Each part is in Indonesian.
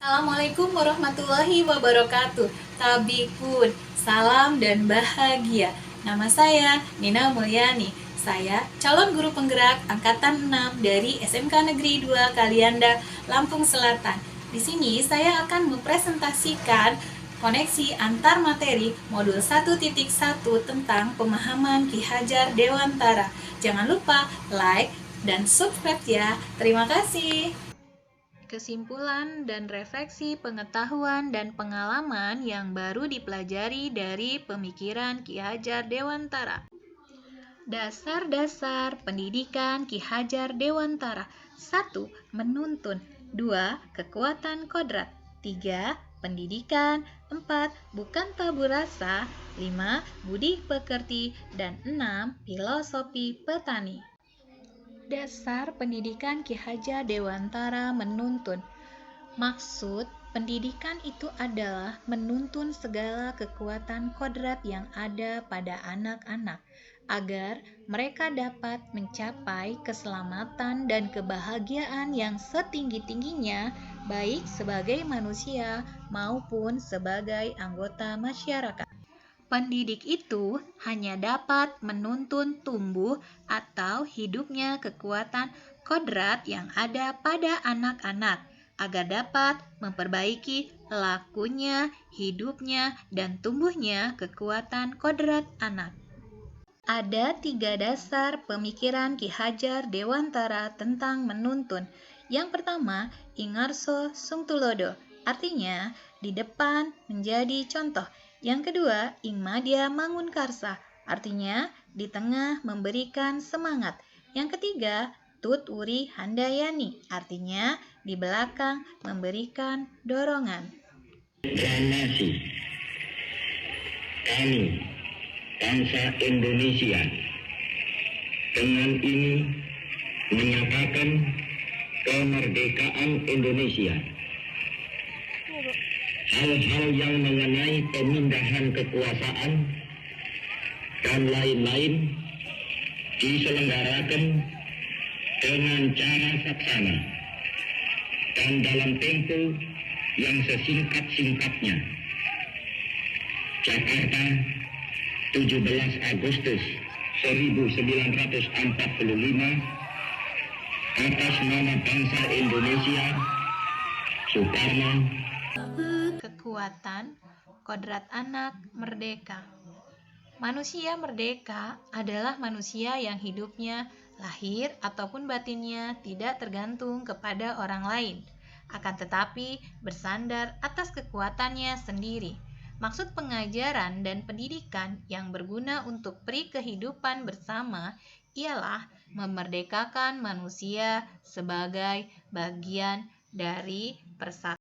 Assalamualaikum warahmatullahi wabarakatuh. Tabikun, salam dan bahagia. Nama saya Nina Mulyani. Saya calon guru penggerak angkatan 6 dari SMK Negeri 2 Kalianda, Lampung Selatan. Di sini saya akan mempresentasikan koneksi antar materi modul 1.1 tentang pemahaman Ki Hajar Dewantara. Jangan lupa like dan subscribe ya. Terima kasih. Kesimpulan dan refleksi pengetahuan dan pengalaman yang baru dipelajari dari pemikiran Ki Hajar Dewantara. Dasar-dasar pendidikan Ki Hajar Dewantara. 1. Menuntun. 2. Kekuatan kodrat. 3. Pendidikan. 4. Bukan tabu rasa. 5. Budi pekerti. Dan 6. Filosofi petani. Dasar pendidikan Ki Hajar Dewantara menuntun. Maksud pendidikan itu adalah menuntun segala kekuatan kodrat yang ada pada anak-anak agar mereka dapat mencapai keselamatan dan kebahagiaan yang setinggi-tingginya baik sebagai manusia maupun sebagai anggota masyarakat. Pendidik itu hanya dapat menuntun tumbuh atau hidupnya kekuatan kodrat yang ada pada anak-anak agar dapat memperbaiki lakunya, hidupnya, dan tumbuhnya kekuatan kodrat anak. Ada 3 dasar pemikiran Ki Hajar Dewantara tentang menuntun. Yang pertama, Ingarso Sungtulodo, artinya di depan menjadi contoh. Yang kedua, Ingmadya Mangunkarsa, artinya di tengah memberikan semangat. Yang ketiga, Tut Wuri Handayani, artinya di belakang memberikan dorongan. Proklamasi kami, bangsa Indonesia, dengan ini menyatakan kemerdekaan Indonesia. Hal-hal yang mengenai pemindahan kekuasaan dan lain-lain diselenggarakan dengan cara saksana dan dalam tempo yang sesingkat-singkatnya. Jakarta, 17 Agustus 1945, atas nama bangsa Indonesia, Soekarno. Kekuatan kodrat anak merdeka. Manusia merdeka adalah manusia yang hidupnya, lahir ataupun batinnya tidak tergantung kepada orang lain, akan tetapi bersandar atas kekuatannya sendiri. Maksud pengajaran dan pendidikan yang berguna untuk peri kehidupan bersama ialah memerdekakan manusia sebagai bagian dari persatuan.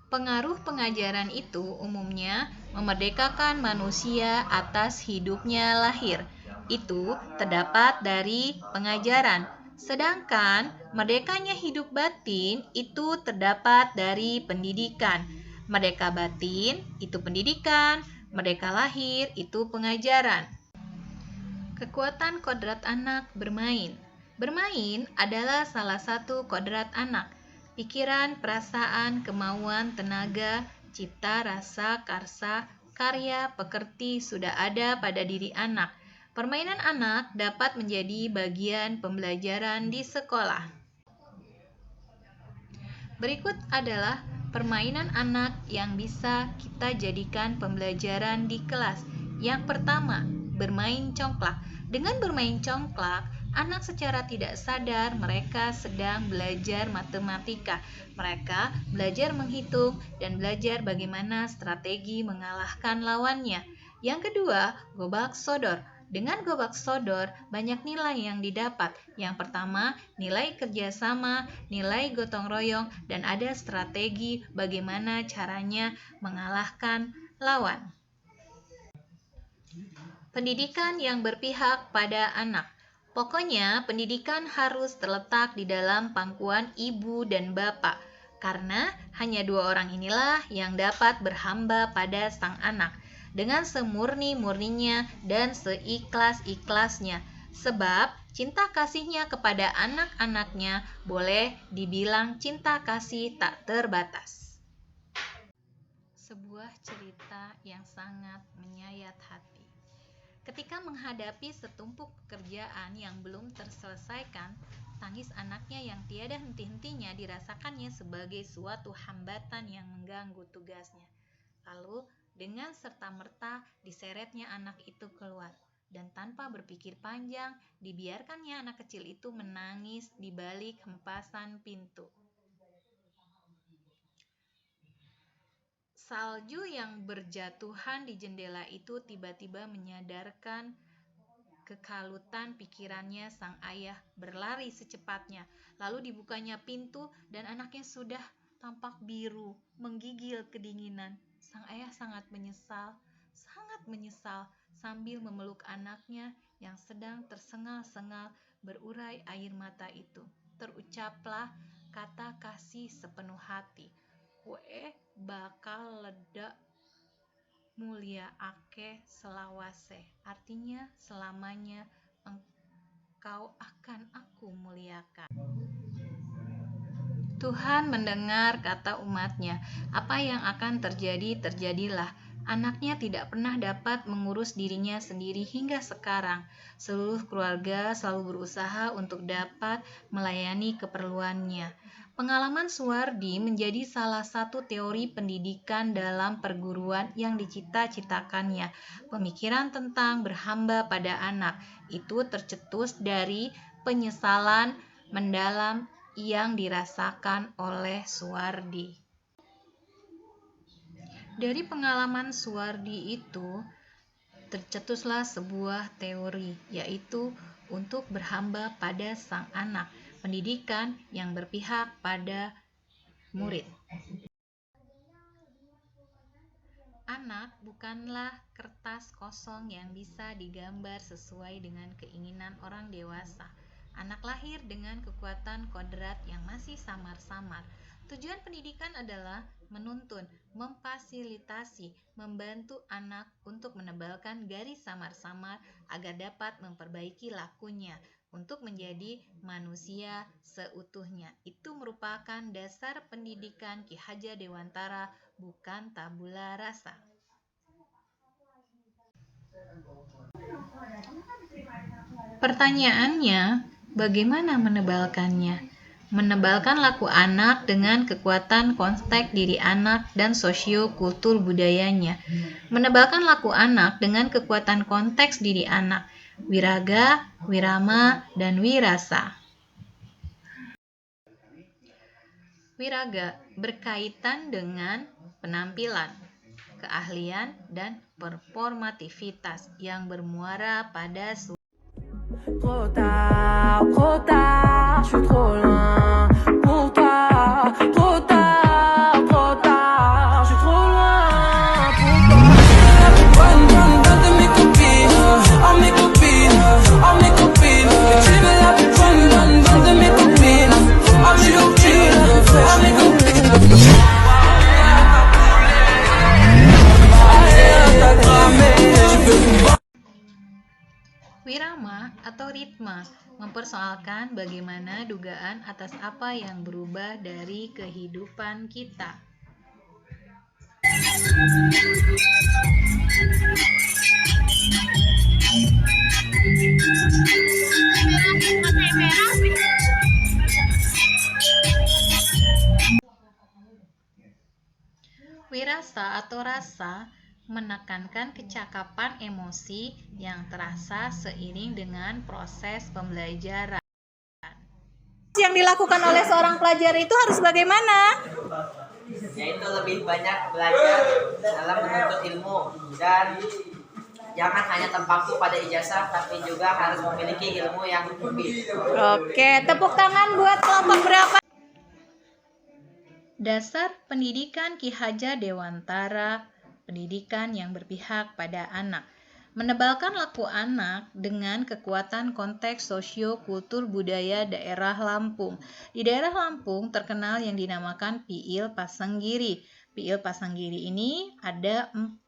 Pengaruh pengajaran itu umumnya memerdekakan manusia atas hidupnya lahir. Itu terdapat dari pengajaran. Sedangkan merdekanya hidup batin itu terdapat dari pendidikan. Merdeka batin itu pendidikan, merdeka lahir itu pengajaran. Kekuatan kodrat anak bermain. Bermain adalah salah satu kodrat anak. Pikiran, perasaan, kemauan, tenaga, cipta, rasa, karsa, karya, pekerti sudah ada pada diri anak. Permainan anak dapat menjadi bagian pembelajaran di sekolah. Berikut adalah permainan anak yang bisa kita jadikan pembelajaran di kelas. Yang pertama, bermain congklak. Dengan bermain congklak, anak secara tidak sadar mereka sedang belajar matematika. Mereka belajar menghitung dan belajar bagaimana strategi mengalahkan lawannya. Yang kedua, gobak sodor. Dengan gobak sodor, banyak nilai yang didapat. Yang pertama, nilai kerjasama, nilai gotong royong, dan ada strategi bagaimana caranya mengalahkan lawan. Pendidikan yang berpihak pada anak. Pokoknya, pendidikan harus terletak di dalam pangkuan ibu dan bapak, karena hanya 2 orang inilah yang dapat berhamba pada sang anak dengan semurni-murninya dan seikhlas-ikhlasnya. Sebab Cinta kasihnya kepada anak-anaknya boleh dibilang cinta kasih tak terbatas. Sebuah cerita yang sangat menyayat hati. Ketika menghadapi setumpuk pekerjaan yang belum terselesaikan, tangis anaknya yang tiada henti-hentinya dirasakannya sebagai suatu hambatan yang mengganggu tugasnya. Lalu, dengan serta-merta diseretnya anak itu keluar, dan tanpa berpikir panjang, dibiarkannya anak kecil itu menangis di balik hempasan pintu. Salju yang berjatuhan di jendela itu tiba-tiba menyadarkan kekalutan pikirannya. Sang ayah berlari secepatnya, lalu dibukanya pintu dan anaknya sudah tampak biru, menggigil kedinginan. Sang ayah sangat menyesal sambil memeluk anaknya yang sedang tersengal-sengal berurai air mata itu. Terucaplah kata kasih sepenuh hati, "Kue bakal ledak mulia ake selawase," artinya selamanya engkau akan aku muliakan. Tuhan mendengar kata umatnya. Apa yang akan terjadi, terjadilah. Anaknya tidak pernah dapat mengurus dirinya sendiri hingga sekarang. Seluruh keluarga selalu berusaha untuk dapat melayani keperluannya. Pengalaman Suwardi menjadi salah satu teori pendidikan dalam perguruan yang dicita-citakannya. Pemikiran tentang berhamba pada anak itu tercetus dari penyesalan mendalam yang dirasakan oleh Suwardi. Dari pengalaman Suwardi itu tercetuslah sebuah teori, yaitu untuk berhamba pada sang anak, pendidikan yang berpihak pada murid. Anak bukanlah kertas kosong yang bisa digambar sesuai dengan keinginan orang dewasa. Anak lahir dengan kekuatan kodrat yang masih samar-samar. Tujuan pendidikan adalah menuntun, memfasilitasi, membantu anak untuk menebalkan garis samar-samar agar dapat memperbaiki lakunya untuk menjadi manusia seutuhnya. Itu merupakan dasar pendidikan Ki Hajar Dewantara, bukan tabula rasa. Pertanyaannya, bagaimana menebalkannya? Menebalkan laku anak dengan kekuatan konteks diri anak dan sosio-kultur budayanya. Menebalkan laku anak dengan kekuatan konteks diri anak, wiraga, wirama, dan wirasa. Wiraga berkaitan dengan penampilan, keahlian, dan performativitas yang bermuara pada Trop tard, je suis trop loin pour toi. Trop tard, je suis trop loin pour toi. Run de mes copines, oh mes copines, oh mes copines. Tu veux la run de mes copines, oh mes copines, oh mes copines. Wirama atau ritma mempersoalkan bagaimana dugaan atas apa yang berubah dari kehidupan kita. Wirasa atau rasa menekankan kecakapan emosi yang terasa seiring dengan proses pembelajaran. Yang dilakukan oleh seorang pelajar itu harus bagaimana? Yaitu lebih banyak belajar dalam menuntut ilmu dan jangan hanya terpaku pada ijazah tapi juga harus memiliki ilmu yang lebih. Oke, tepuk tangan buat kelompok berapa? Dasar pendidikan Ki Hajar Dewantara, pendidikan yang berpihak pada anak. Menebalkan laku anak dengan kekuatan konteks sosio-kultur budaya daerah Lampung. Di daerah Lampung terkenal yang dinamakan Piil Pasanggiri. Piil Pasanggiri ini ada 4,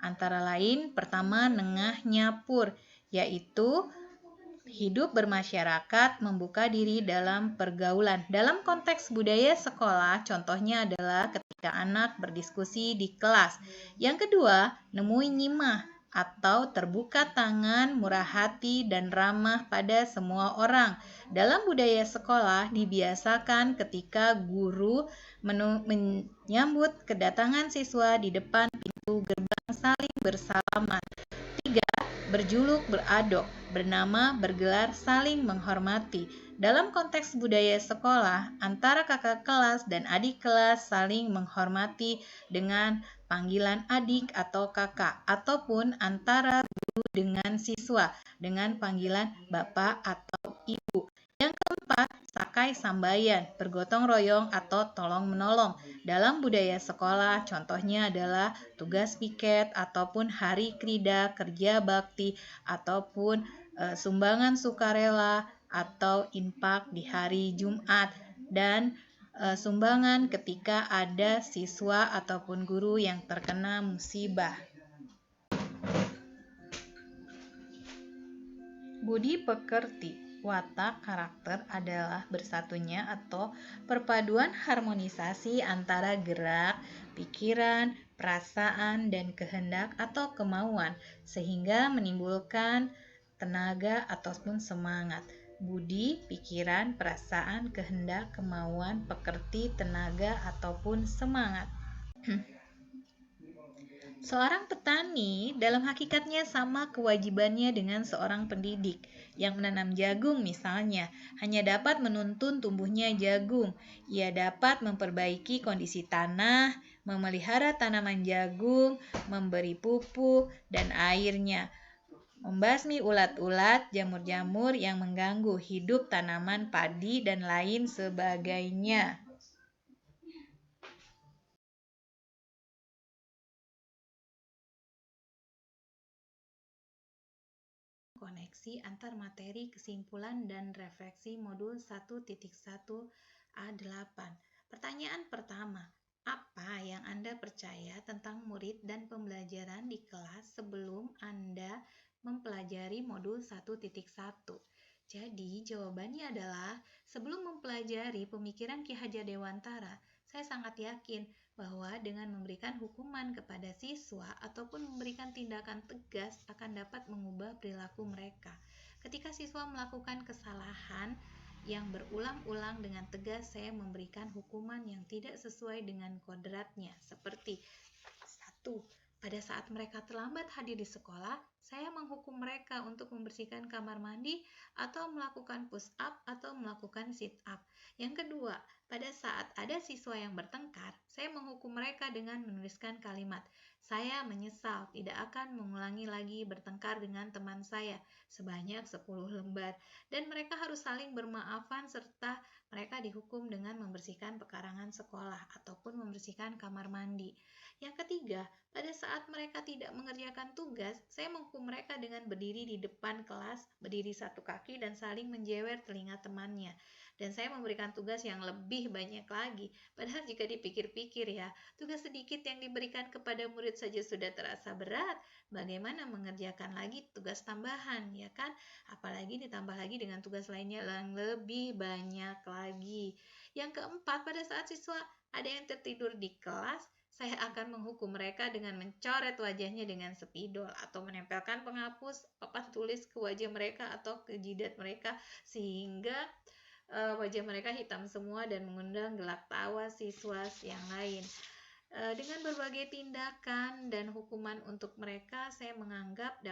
antara lain pertama Nengah Nyapur, yaitu hidup bermasyarakat, membuka diri dalam pergaulan. Dalam konteks budaya sekolah, contohnya adalah ketika anak berdiskusi di kelas. Yang kedua, nemui nyimah atau terbuka tangan, murah hati, dan ramah pada semua orang. Dalam budaya sekolah, dibiasakan ketika guru menyambut kedatangan siswa di depan pintu gerbang saling bersalaman. 3. Berjuluk beradok, bernama, bergelar, saling menghormati. Dalam konteks budaya sekolah, antara kakak kelas dan adik kelas saling menghormati dengan panggilan adik atau kakak, ataupun antara guru dengan siswa dengan panggilan bapak atau ibu. Yang keempat, sakai sambayan, bergotong royong atau tolong menolong. Dalam budaya sekolah, contohnya adalah tugas piket ataupun hari krida, kerja bakti, ataupun sumbangan sukarela atau infak di hari Jumat, dan sumbangan ketika ada siswa ataupun guru yang terkena musibah. Budi pekerti, watak karakter adalah bersatunya atau perpaduan harmonisasi antara gerak, pikiran, perasaan, dan kehendak atau kemauan, sehingga menimbulkan tenaga ataupun semangat. Budi, pikiran, perasaan, kehendak, kemauan, pekerti, tenaga, ataupun semangat. Seorang petani dalam hakikatnya sama kewajibannya dengan seorang pendidik yang menanam jagung misalnya, hanya dapat menuntun tumbuhnya jagung. Ia dapat memperbaiki kondisi tanah, memelihara tanaman jagung, memberi pupuk dan airnya, membasmi ulat-ulat, jamur-jamur yang mengganggu hidup tanaman padi, dan lain sebagainya. Koneksi antar materi, kesimpulan, dan refleksi modul 1.1a8. Pertanyaan pertama, apa yang Anda percaya tentang murid dan pembelajaran di kelas sebelum Anda mempelajari modul 1.1? Jadi jawabannya adalah, sebelum mempelajari pemikiran Ki Hajar Dewantara, saya sangat yakin bahwa dengan memberikan hukuman kepada siswa ataupun memberikan tindakan tegas akan dapat mengubah perilaku mereka. Ketika siswa melakukan kesalahan yang berulang-ulang, dengan tegas saya memberikan hukuman yang tidak sesuai dengan kodratnya, seperti 1. Pada saat mereka terlambat hadir di sekolah, saya menghukum mereka untuk membersihkan kamar mandi atau melakukan push up atau melakukan sit up. Yang kedua, pada saat ada siswa yang bertengkar, saya menghukum mereka dengan menuliskan kalimat, "Saya menyesal tidak akan mengulangi lagi bertengkar dengan teman saya," sebanyak 10 lembar. Dan mereka harus saling bermaafan serta mereka dihukum dengan membersihkan pekarangan sekolah ataupun membersihkan kamar mandi. Yang ketiga, pada saat mereka tidak mengerjakan tugas, saya menghukum mereka dengan berdiri di depan kelas, berdiri satu kaki dan saling menjewer telinga temannya. Dan saya memberikan tugas yang lebih banyak lagi. Padahal jika dipikir-pikir ya, tugas sedikit yang diberikan kepada murid saja sudah terasa berat. Bagaimana mengerjakan lagi tugas tambahan, ya kan? Apalagi ditambah lagi dengan tugas lainnya yang lebih banyak lagi. Yang keempat, pada saat siswa ada yang tertidur di kelas, saya akan menghukum mereka dengan mencoret wajahnya dengan spidol atau menempelkan penghapus papan tulis ke wajah mereka atau ke jidat mereka sehingga wajah mereka hitam semua dan mengundang gelak tawa siswa yang lain. Dengan berbagai tindakan dan hukuman untuk mereka, saya menganggap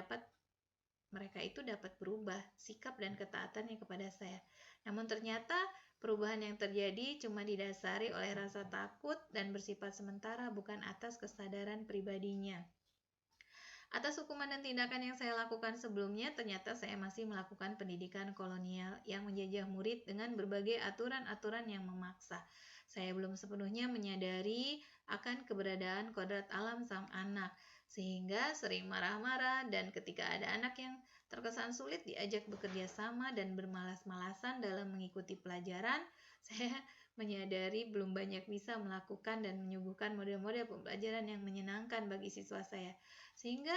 mereka itu dapat berubah sikap dan ketaatannya kepada saya. Namun ternyata perubahan yang terjadi cuma didasari oleh rasa takut dan bersifat sementara, bukan atas kesadaran pribadinya. Atas hukuman dan tindakan yang saya lakukan sebelumnya, ternyata saya masih melakukan pendidikan kolonial yang menjajah murid dengan berbagai aturan-aturan yang memaksa. Saya belum sepenuhnya menyadari akan keberadaan kodrat alam sang anak, sehingga sering marah-marah, dan ketika ada anak yang terkesan sulit diajak bekerja sama dan bermalas-malasan dalam mengikuti pelajaran, saya menyadari belum banyak bisa melakukan dan menyuguhkan model-model pembelajaran yang menyenangkan bagi siswa saya. Sehingga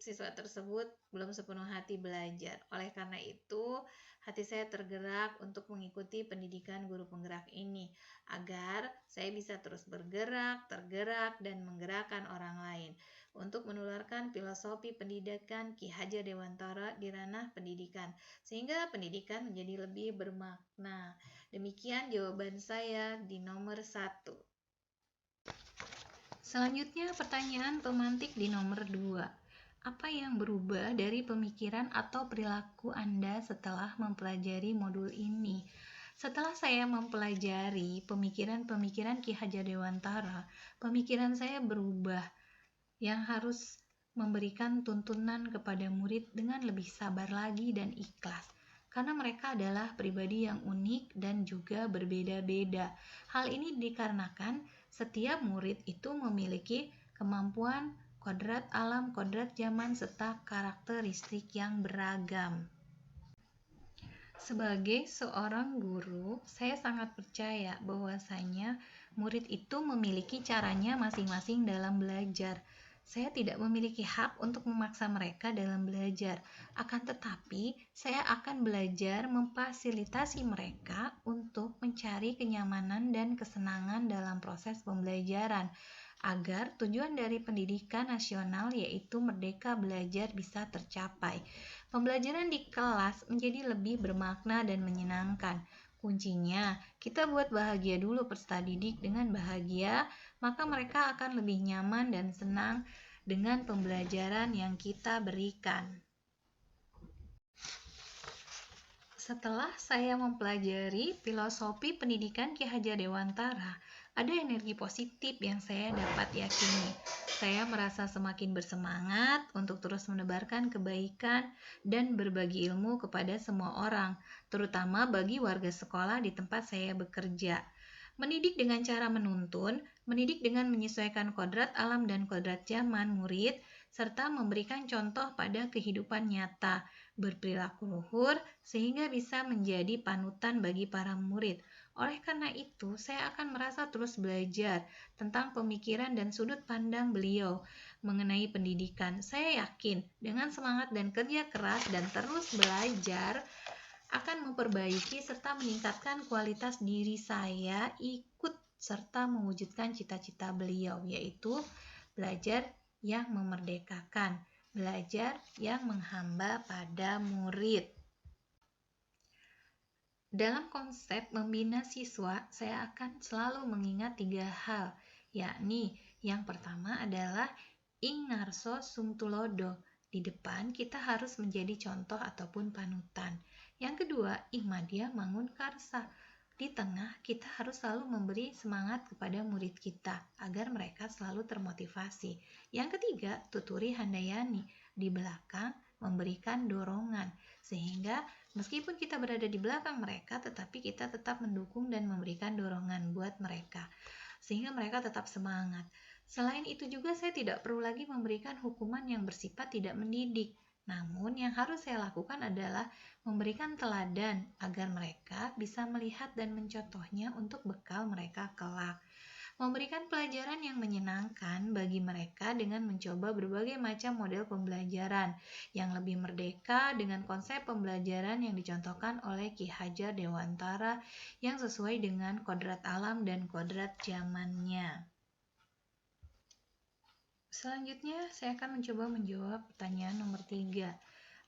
siswa tersebut belum sepenuh hati belajar. Oleh karena itu, hati saya tergerak untuk mengikuti pendidikan guru penggerak ini, agar saya bisa terus bergerak, tergerak, dan menggerakkan orang lain untuk menularkan filosofi pendidikan Ki Hajar Dewantara di ranah pendidikan, sehingga pendidikan menjadi lebih bermakna. Demikian jawaban saya di nomor 1. Selanjutnya pertanyaan pemantik di nomor 2. Apa yang berubah dari pemikiran atau perilaku Anda setelah mempelajari modul ini? Setelah saya mempelajari pemikiran-pemikiran Ki Hajar Dewantara, pemikiran saya berubah yang harus memberikan tuntunan kepada murid dengan lebih sabar lagi dan ikhlas. Karena mereka adalah pribadi yang unik dan juga berbeda-beda. Hal ini dikarenakan setiap murid itu memiliki kemampuan, kodrat alam, kodrat zaman, serta karakteristik yang beragam. Sebagai seorang guru, saya sangat percaya bahwasanya murid itu memiliki caranya masing-masing dalam belajar. Saya tidak memiliki hak untuk memaksa mereka dalam belajar, akan tetapi saya akan belajar memfasilitasi mereka untuk mencari kenyamanan dan kesenangan dalam proses pembelajaran, agar tujuan dari pendidikan nasional yaitu merdeka belajar bisa tercapai. Pembelajaran di kelas menjadi lebih bermakna dan menyenangkan. Kuncinya, kita buat bahagia dulu peserta didik. Dengan bahagia, maka mereka akan lebih nyaman dan senang dengan pembelajaran yang kita berikan. Setelah saya mempelajari filosofi pendidikan Ki Hajar Dewantara, ada energi positif yang saya dapat yakini. Saya merasa semakin bersemangat untuk terus menebarkan kebaikan dan berbagi ilmu kepada semua orang, terutama bagi warga sekolah di tempat saya bekerja. Mendidik dengan cara menuntun, mendidik dengan menyesuaikan kodrat alam dan kodrat zaman murid, serta memberikan contoh pada kehidupan nyata, berperilaku luhur, sehingga bisa menjadi panutan bagi para murid. Oleh karena itu, saya akan merasa terus belajar tentang pemikiran dan sudut pandang beliau mengenai pendidikan. Saya yakin dengan semangat dan kerja keras dan terus belajar akan memperbaiki serta meningkatkan kualitas diri saya ikut serta mewujudkan cita-cita beliau, yaitu belajar yang memerdekakan, belajar yang menghamba pada murid. Dalam konsep membina siswa, saya akan selalu mengingat 3 hal, yakni yang pertama adalah ing ngarso sum tulodo. Di depan kita harus menjadi contoh ataupun panutan. Yang kedua, ing madya mangun karsa. Di tengah kita harus selalu memberi semangat kepada murid kita agar mereka selalu termotivasi. Yang ketiga, tuturi handayani. Di belakang memberikan dorongan, sehingga meskipun kita berada di belakang mereka, tetapi kita tetap mendukung dan memberikan dorongan buat mereka, sehingga mereka tetap semangat. Selain itu juga saya tidak perlu lagi memberikan hukuman yang bersifat tidak mendidik. Namun yang harus saya lakukan adalah memberikan teladan agar mereka bisa melihat dan mencontohnya untuk bekal mereka kelak. Memberikan pelajaran yang menyenangkan bagi mereka dengan mencoba berbagai macam model pembelajaran yang lebih merdeka dengan konsep pembelajaran yang dicontohkan oleh Ki Hajar Dewantara yang sesuai dengan kodrat alam dan kodrat zamannya. Selanjutnya, saya akan mencoba menjawab pertanyaan nomor 3.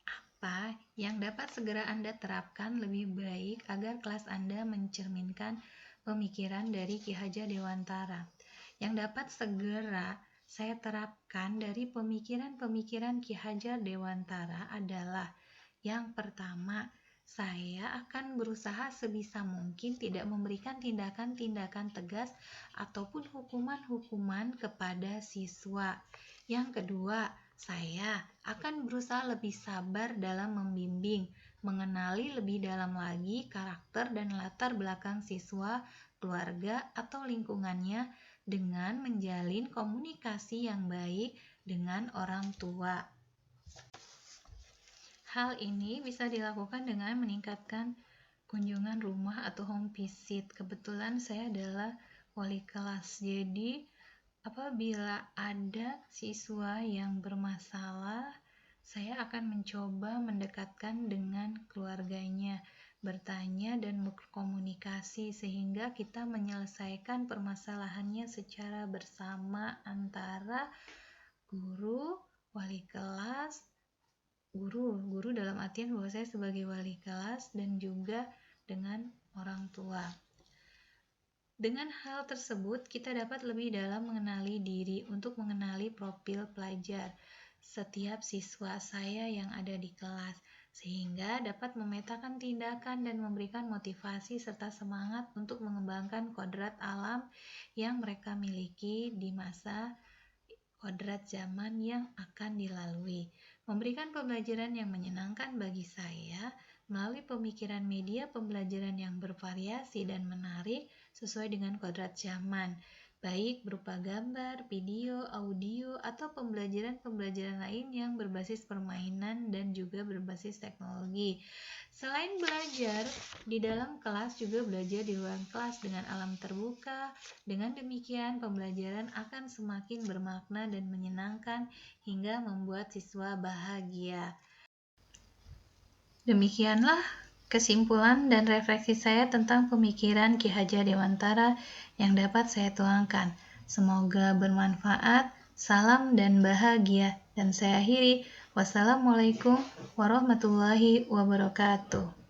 Apa yang dapat segera Anda terapkan lebih baik agar kelas Anda mencerminkan pemikiran dari Ki Hajar Dewantara? Yang dapat segera saya terapkan dari pemikiran-pemikiran Ki Hajar Dewantara adalah yang pertama, saya akan berusaha sebisa mungkin tidak memberikan tindakan-tindakan tegas ataupun hukuman-hukuman kepada siswa. Yang kedua, saya akan berusaha lebih sabar dalam membimbing, mengenali lebih dalam lagi karakter dan latar belakang siswa, keluarga, atau lingkungannya dengan menjalin komunikasi yang baik dengan orang tua. Hal ini bisa dilakukan dengan meningkatkan kunjungan rumah atau home visit. Kebetulan saya adalah wali kelas, jadi apabila ada siswa yang bermasalah Saya akan mencoba mendekatkan dengan keluarganya, bertanya dan berkomunikasi sehingga kita menyelesaikan permasalahannya secara bersama antara guru, wali kelas, guru dalam artian bahwa saya sebagai wali kelas dan juga dengan orang tua. Dengan hal tersebut, kita dapat lebih dalam mengenali diri untuk mengenali profil pelajar setiap siswa saya yang ada di kelas, sehingga dapat memetakan tindakan dan memberikan motivasi serta semangat untuk mengembangkan kodrat alam yang mereka miliki di masa kodrat zaman yang akan dilalui. Memberikan pembelajaran yang menyenangkan bagi saya melalui pemikiran media pembelajaran yang bervariasi dan menarik sesuai dengan kodrat zaman, baik berupa gambar, video, audio, atau pembelajaran-pembelajaran lain yang berbasis permainan dan juga berbasis teknologi. Selain belajar di dalam kelas, juga belajar di luar kelas dengan alam terbuka. Dengan demikian, pembelajaran akan semakin bermakna dan menyenangkan hingga membuat siswa bahagia. Demikianlah kesimpulan dan refleksi saya tentang pemikiran Ki Hajar Dewantara yang dapat saya tuangkan. Semoga bermanfaat. Salam dan bahagia. Dan saya akhiri. Wassalamualaikum warahmatullahi wabarakatuh.